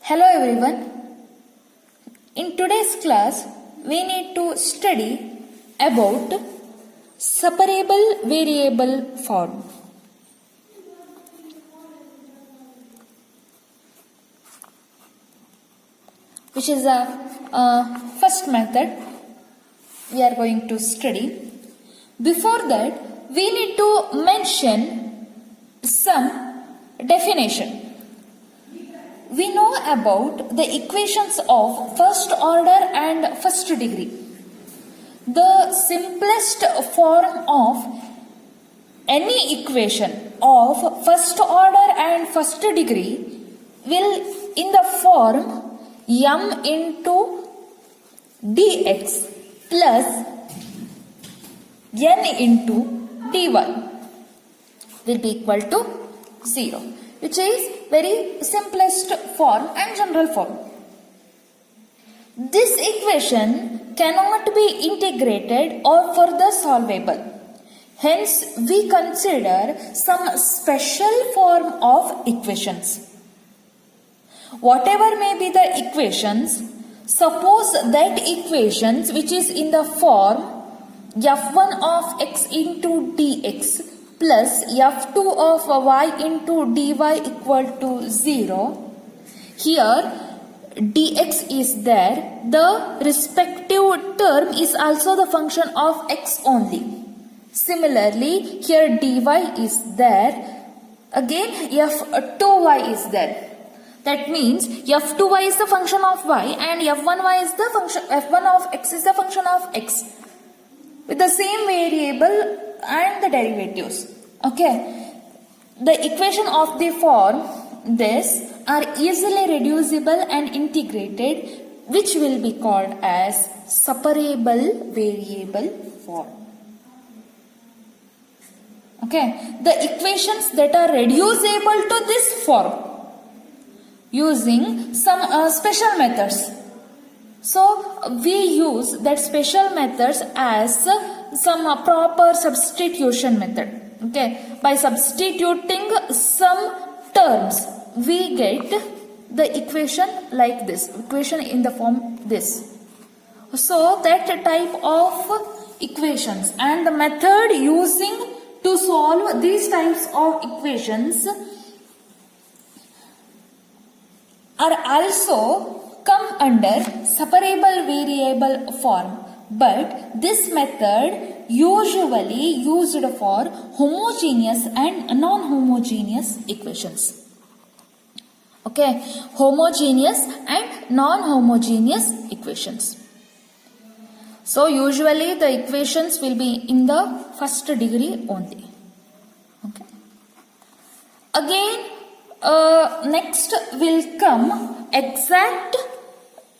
Hello everyone. In today's class, we need to study about separable variable form. Which is the first method we are going to study. Before that, we need to mention some definition. We know about the equations of first order and first degree. The simplest form of any equation of first order and first degree will in the form m into dx plus n into dy will be equal to 0, which is very simplest form and general form. This equation cannot be integrated or further solvable. Hence, we consider some special form of equations. Whatever may be the equations, suppose that equations which is in the form f1 of x into dx plus f2 of y into dy equal to 0. Here dx is there. The respective term is also the function of x only. Similarly, here dy is there. Again f2y is there. That means f2y is the function of y and f1y is the function, f1 of x is the function of x with the same variable and the derivatives. Okay. The equation of the form this are easily reducible and integrated, which will be called as separable variable form. Okay. The equations that are reducible to this form using some special methods. So we use that special methods as some proper substitution method. Okay, by substituting some terms, we get the equation like this. Equation in the form this. So that type of equations and the method using to solve these types of equations are also come under separable variable form, but this method usually used for homogeneous and non-homogeneous equations. Okay, homogeneous and non-homogeneous equations. So usually the equations will be in the first degree only. Okay. Again, next will come exact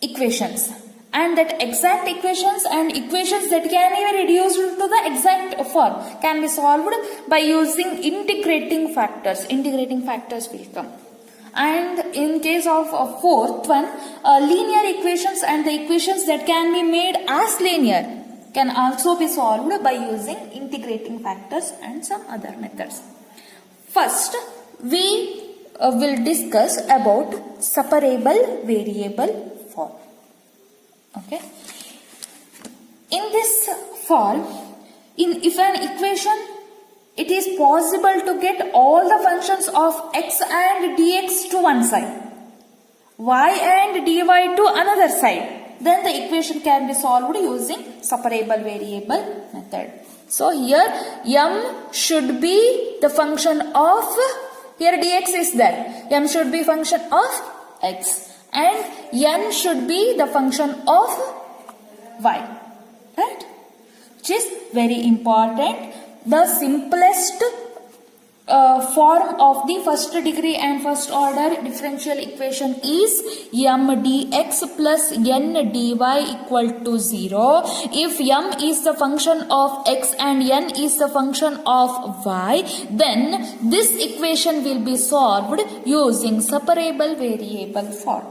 equations, and that exact equations and equations that can be reduced to the exact form can be solved by using integrating factors. Integrating factors will come. And in case of fourth one, linear equations and the equations that can be made as linear can also be solved by using integrating factors and some other methods. First, we will discuss about separable variable form. Okay. In this form, if an equation, it is possible to get all the functions of x and dx to one side, y and dy to another side, then the equation can be solved using separable variable method. So here m should be the function of, here dx is there, m should be function of x and n should be the function of y, right? Which is very important. The simplest form of the first degree and first order differential equation is m dx plus n dy equal to 0. If m is the function of x and n is the function of y, then this equation will be solved using separable variable form.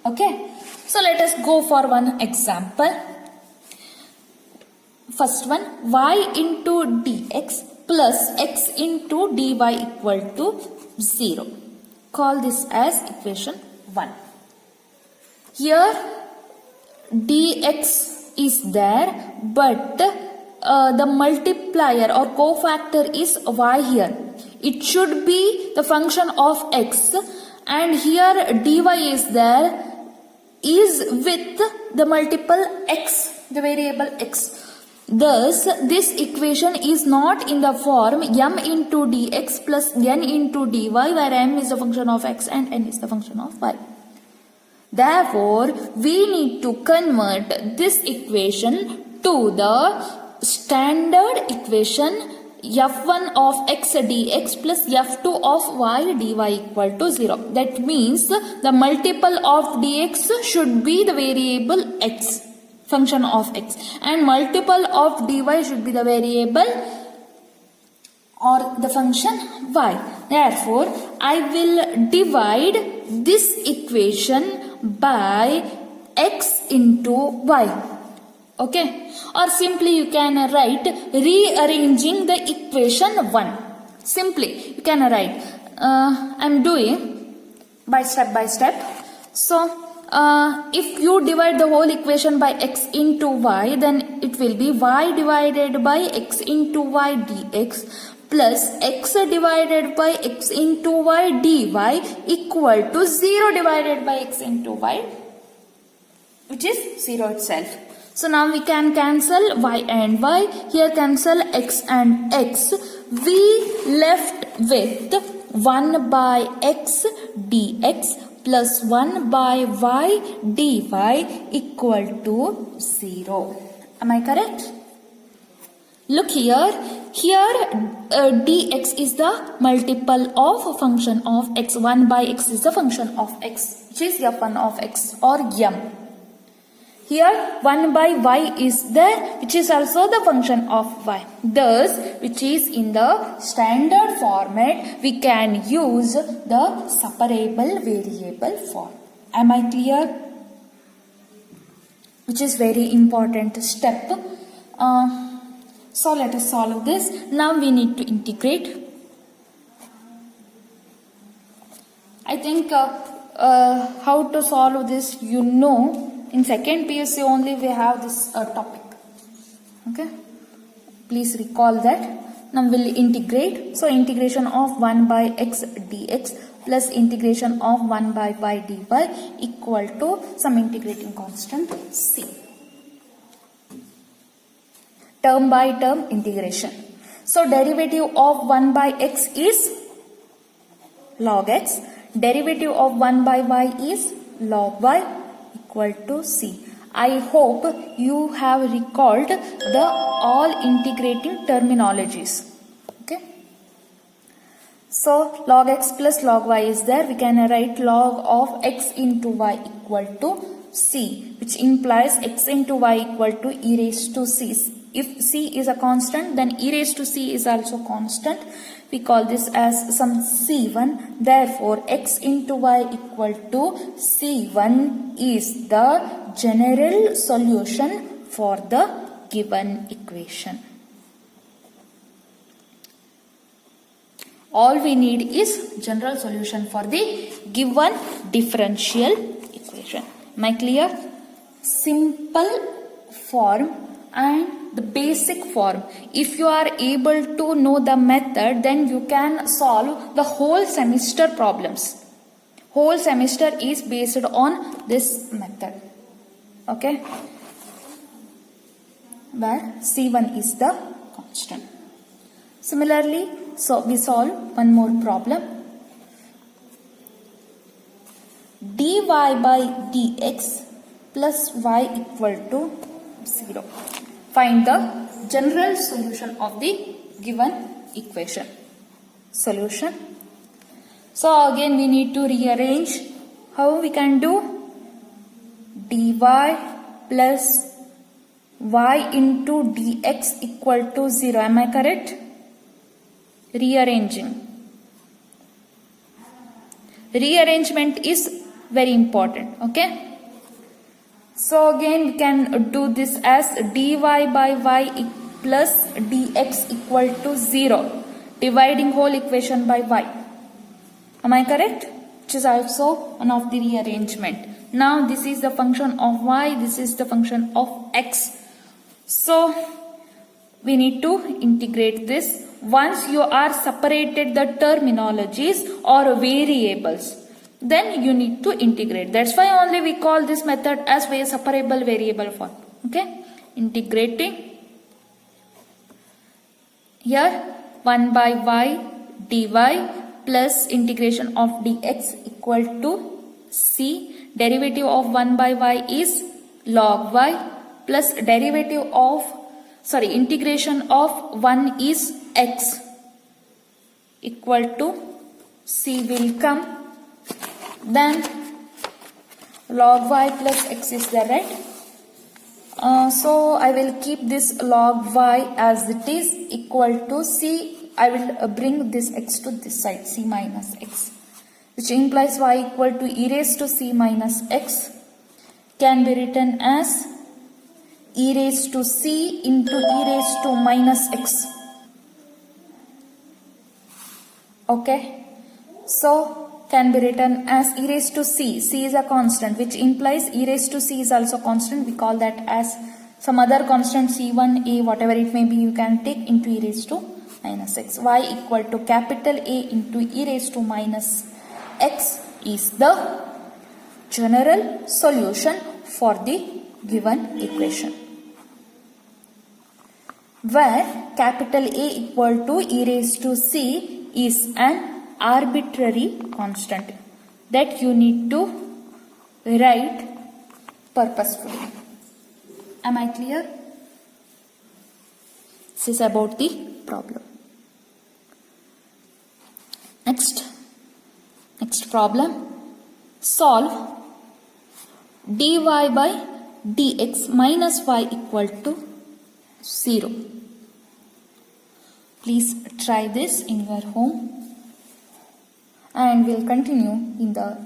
Okay, so let us go for one example. First one, y into dx plus x into dy equal to 0. call this as equation 1. Here dx is there, but the multiplier or cofactor is y here. It should be the function of x, and here dy is there, is with the multiple x, the variable x. Thus, this equation is not in the form m into dx plus n into dy, where m is the function of x and n is the function of y. Therefore, we need to convert this equation to the standard equation f1 of x dx plus f2 of y dy equal to 0. That means the multiple of dx should be the variable x, function of x, and multiple of dy should be the variable or the function y. Therefore, I will divide this equation by x into y. Okay, or simply you can write rearranging the equation 1. Simply you can write, I am doing by step. So if you divide the whole equation by x into y, then it will be y divided by x into y dx plus x divided by x into y dy equal to 0 divided by x into y, which is 0 itself. So now we can cancel y and y, here cancel x and x. We left with 1 by x dx plus 1 by y dy equal to 0. Am I correct? Look here, dx is the multiple of a function of x. 1 by x is the function of x, which is f1 of x or m. Here 1 by y is there, which is also the function of y. Thus, which is in the standard format, we can use the separable variable form. Am I clear? Which is very important step. So let us solve this. Now we need to integrate. I think how to solve this, you know. In second PSC only we have this topic. Okay. Please recall that. Now we'll integrate. So integration of 1 by x dx plus integration of 1 by y dy equal to some integrating constant c. Term by term integration. So derivative of 1 by x is log x. Derivative of 1 by y is log y equal to c. I hope you have recalled the all integrating terminologies. Okay. So log x plus log y is there. We can write log of x into y equal to c, which implies x into y equal to e raised to c. If c is a constant, then e raised to c is also constant. We call this as some c1. Therefore, x into y equal to c1 is the general solution for the given equation. All we need is general solution for the given differential equation. Am I clear? Simple form and the basic form. If you are able to know the method, then you can solve the whole semester problems. Whole semester is based on this method. Okay. Where C1 is the constant. Similarly, so we solve one more problem. dy by dx plus y equal to 0. Find the general solution of the given equation. Solution. So again we need to rearrange. How we can do? dy plus y into dx equal to 0. Am I correct? Rearranging. Rearrangement is very important. Okay. So again we can do this as dy by y plus dx equal to 0. Dividing whole equation by y. Am I correct? which is also one of the rearrangement. Now this is the function of y, this is the function of x. So we need to integrate this. Once you are separated the terminologies or variables, then you need to integrate. That's why only we call this method as separable variable form. Okay, integrating. Here 1 by y dy plus integration of dx equal to c. Derivative of 1 by y is log y plus derivative of integration of 1 is x equal to c will come. Then log y plus x is there, right? So I will keep this log y as it is equal to c. I will bring this x to this side, c minus x, which implies y equal to e raised to c minus x can be written as e raised to c into e raised to minus x. Okay, so can be written as e raised to c. C is a constant, which implies e raised to c is also constant. We call that as some other constant, c1, a, whatever it may be, you can take into e raised to minus x. Y equal to capital A into e raised to minus x is the general solution for the given equation, where capital A equal to e raised to c is an arbitrary constant that you need to write purposefully. Am I clear? This is about the problem. Next problem. Solve dy by dx minus y equal to 0. Please try this in your home, and we'll continue in the